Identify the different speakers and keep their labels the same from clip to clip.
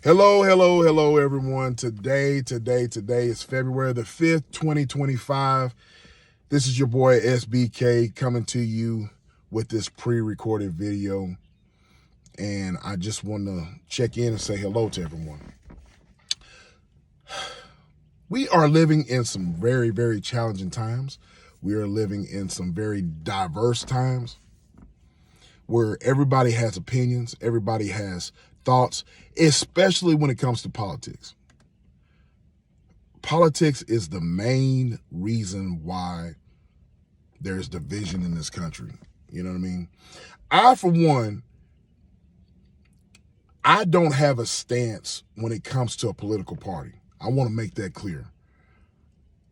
Speaker 1: Hello, everyone. Today is February the 5th, 2025. This is your boy SBK coming to you with this pre-recorded video. And I just want to check in and say hello to everyone. We are living in some very, very challenging times. We are living in some very diverse times where everybody has opinions, everybody has thoughts, especially when it comes to politics. Politics is the main reason why there's division in this country. You know what I mean? For one, I don't have a stance when it comes to a political party. I want to make that clear.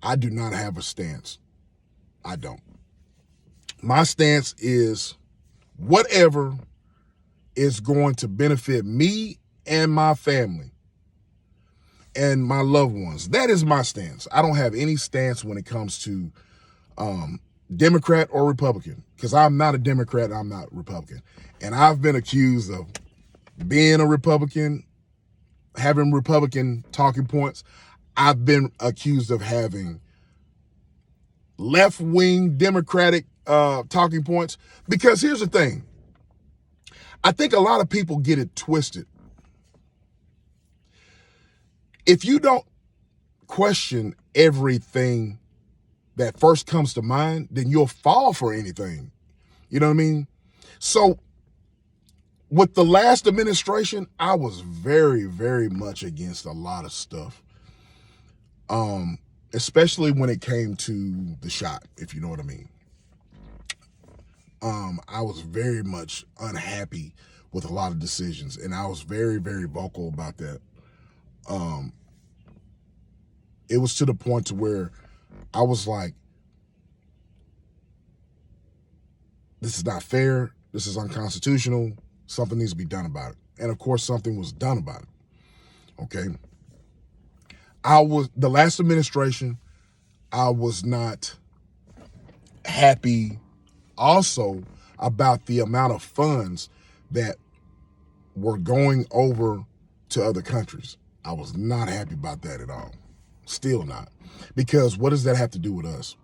Speaker 1: I do not have a stance. I don't. My stance is whatever is going to benefit me and my family and my loved ones. That is my stance. I don't have any stance when it comes to Democrat or Republican, because I'm not a Democrat, I'm not Republican. And I've been accused of being a Republican, having Republican talking points. I've been accused of having left-wing Democratic talking points. Because here's the thing. I think a lot of people get it twisted. If you don't question everything that first comes to mind, then you'll fall for anything. You know what I mean? So with the last administration, I was very, very much against a lot of stuff. Especially when it came to the shot, if you know what I mean. I was very much unhappy with a lot of decisions, and I was very, very vocal about that. It was to the point to where I was like, this is not fair. This is unconstitutional. Something needs to be done about it. And of course, something was done about it. Okay. The last administration, I was not happy also about the amount of funds that were going over to other countries. I was not happy about that at all. Still not. Because what does that have to do with us?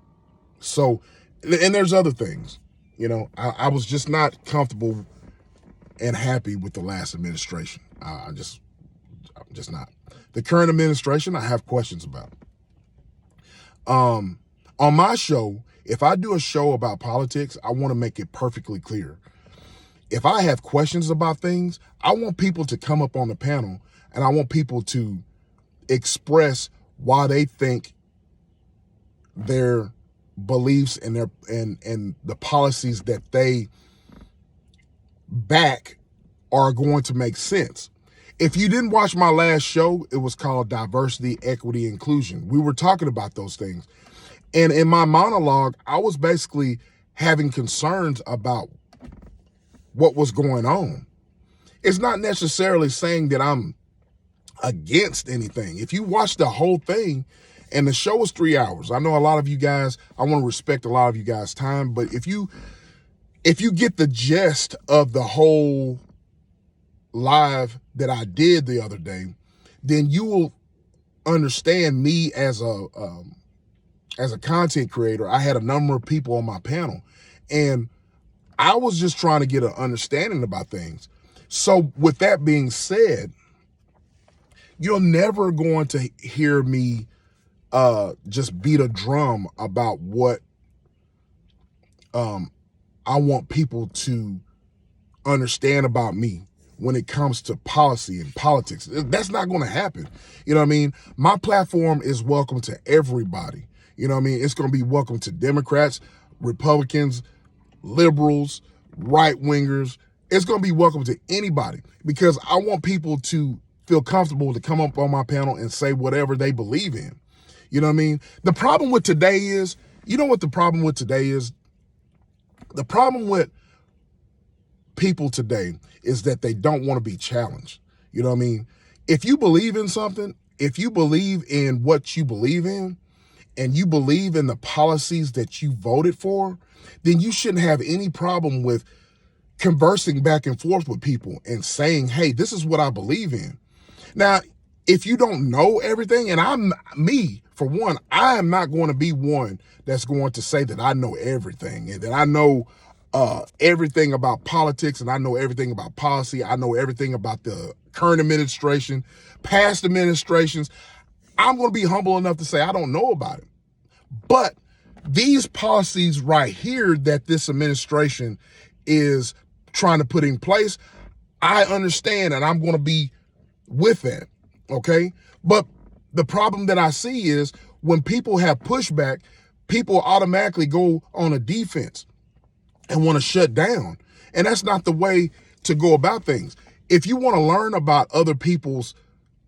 Speaker 1: So, and there's other things. You know, I was just not comfortable and happy with the last administration. I'm just not. The current administration, I have questions about. On my show, if I do a show about politics, I want to make it perfectly clear. If I have questions about things, I want people to come up on the panel and I want people to express why they think their beliefs and the policies that they back are going to make sense. If you didn't watch my last show, it was called Diversity, Equity, Inclusion. We were talking about those things. And in my monologue, I was basically having concerns about what was going on. It's not necessarily saying that I'm against anything. If you watch the whole thing, and the show was 3 hours. I know a lot of you guys, I want to respect a lot of you guys' time, but if you get the gist of the whole live that I did the other day, then you will understand me as a content creator. I had a number of people on my panel, and I was just trying to get an understanding about things. So with that being said, you're never going to hear me just beat a drum about what I want people to understand about me when it comes to policy and politics. That's not going to happen. You know what I mean? My platform is welcome to everybody. You know what I mean? It's going to be welcome to Democrats, Republicans, liberals, right-wingers. It's going to be welcome to anybody, because I want people to feel comfortable to come up on my panel and say whatever they believe in. You know what I mean? The problem with today is, you know what the problem with today is? The problem with people today is that they don't want to be challenged. You know what I mean? If you believe in something, if you believe in what you believe in, and you believe in the policies that you voted for, then you shouldn't have any problem with conversing back and forth with people and saying, hey, this is what I believe in. Now, if you don't know everything, and for one, I am not going to be one that's going to say that I know everything and that I know everything about politics and I know everything about policy. I know everything about the current administration, past administrations. I'm going to be humble enough to say I don't know about it. But these policies right here that this administration is trying to put in place, I understand, and I'm going to be with that, okay? But the problem that I see is when people have pushback, people automatically go on a defense and want to shut down. And that's not the way to go about things. If you want to learn about other people's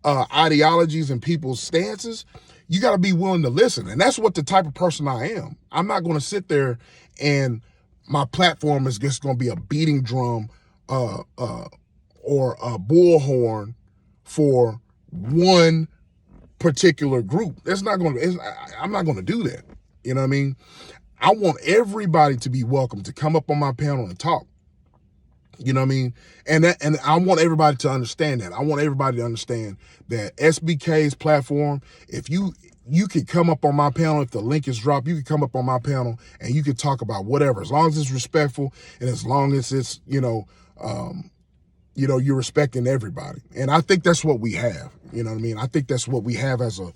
Speaker 1: ideologies and people's stances, you got to be willing to listen. And that's what the type of person I am. I'm not going to sit there and my platform is just going to be a beating drum or a bullhorn for one particular group. I'm not going to do that. You know what I mean? I want everybody to be welcome to come up on my panel and talk. You know what I mean? And I want everybody to understand that. I want everybody to understand that SBK's platform, if you could come up on my panel, if the link is dropped, you could come up on my panel and you could talk about whatever, as long as it's respectful and as long as it's, you're respecting everybody. And I think that's what we have. You know what I mean? I think that's what we have as a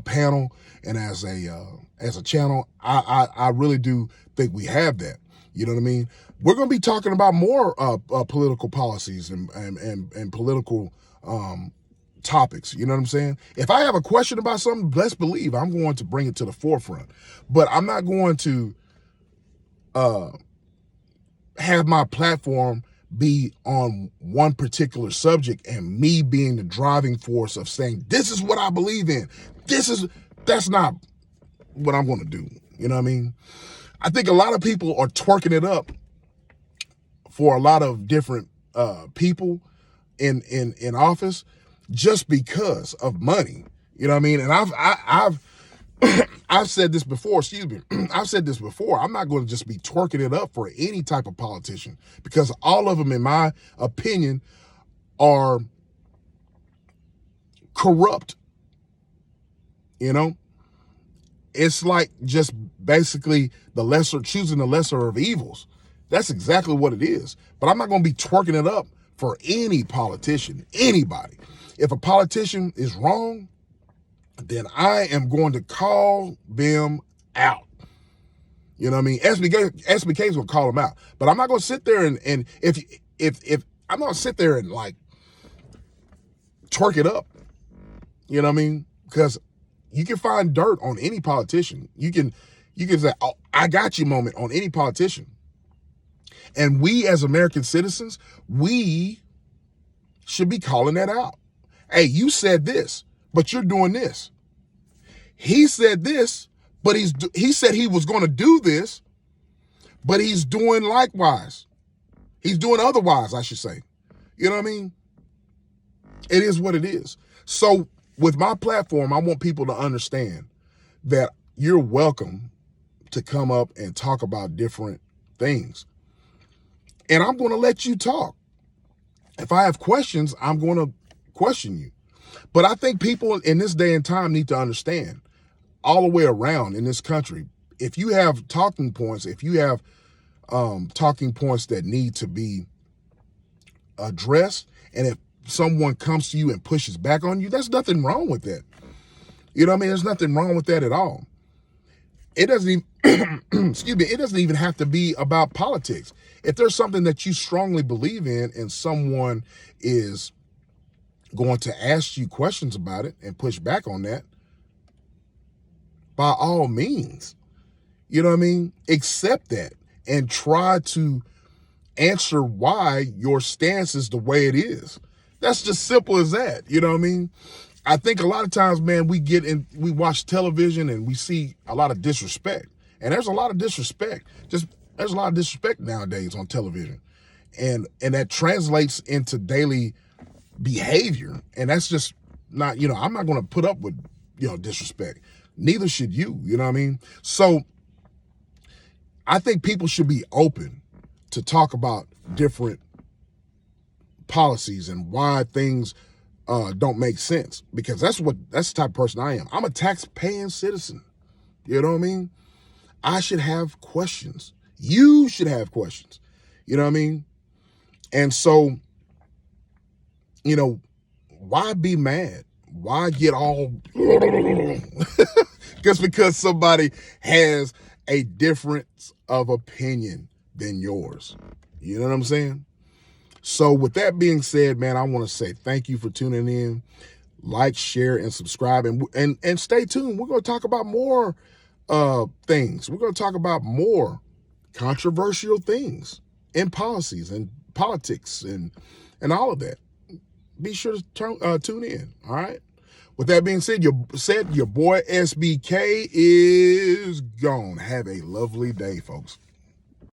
Speaker 1: panel and as a channel. I really do think we have that. You know what I mean? We're going to be talking about more political policies and political topics. You know what I'm saying? If I have a question about something, best believe I'm going to bring it to the forefront. But I'm not going to have my platform be on one particular subject and me being the driving force of saying, this is what I believe in. That's not what I'm going to do. You know what I mean? I think a lot of people are twerking it up for a lot of different people in office just because of money. You know what I mean? And I've said this before, I've said this before. I'm not going to just be twerking it up for any type of politician because all of them, in my opinion, are corrupt. You know? It's like just basically choosing the lesser of evils. That's exactly what it is. But I'm not going to be twerking it up for any politician, anybody. If a politician is wrong, then I am going to call them out. You know what I mean? SBK's will call them out. But I'm not going to sit there and if I'm going to sit there and like twerk it up. You know what I mean? Because you can find dirt on any politician. You can say, oh, I got you moment on any politician. And we as American citizens, we should be calling that out. Hey, you said this, but you're doing this. He said this, but he said he was going to do this, but he's doing likewise. He's doing otherwise, I should say. You know what I mean? It is what it is. So with my platform, I want people to understand that you're welcome to come up and talk about different things. And I'm going to let you talk. If I have questions, I'm going to question you. But I think people in this day and time need to understand all the way around in this country, if you have talking points, if you have talking points that need to be addressed, and if someone comes to you and pushes back on you, there's nothing wrong with that. You know what I mean? There's nothing wrong with that at all. It doesn't even, excuse me, it doesn't even have to be about politics. If there's something that you strongly believe in and someone is going to ask you questions about it and push back on that, by all means, you know what I mean? Accept that and try to answer why your stance is the way it is. That's just simple as that. You know what I mean? I think a lot of times, man, we watch television and we see a lot of disrespect. And there's a lot of disrespect. There's a lot of disrespect nowadays on television. And that translates into daily behavior. And that's just not, I'm not going to put up with, disrespect. Neither should you, you know what I mean? So I think people should be open to talk about different policies and why things don't make sense, because that's the type of person I am. I'm a tax-paying citizen. You know what I mean? I should have questions. You should have questions. You know what I mean? And so, you know, why be mad? Why get all just because somebody has a difference of opinion than yours? You know what I'm saying? So with that being said, man, I want to say thank you for tuning in. Like, share, and subscribe, and stay tuned. We're going to talk about more things. We're going to talk about more controversial things in policies and politics and all of that. Be sure to tune in. All right. With that being said, your boy SBK is gone. Have a lovely day, folks.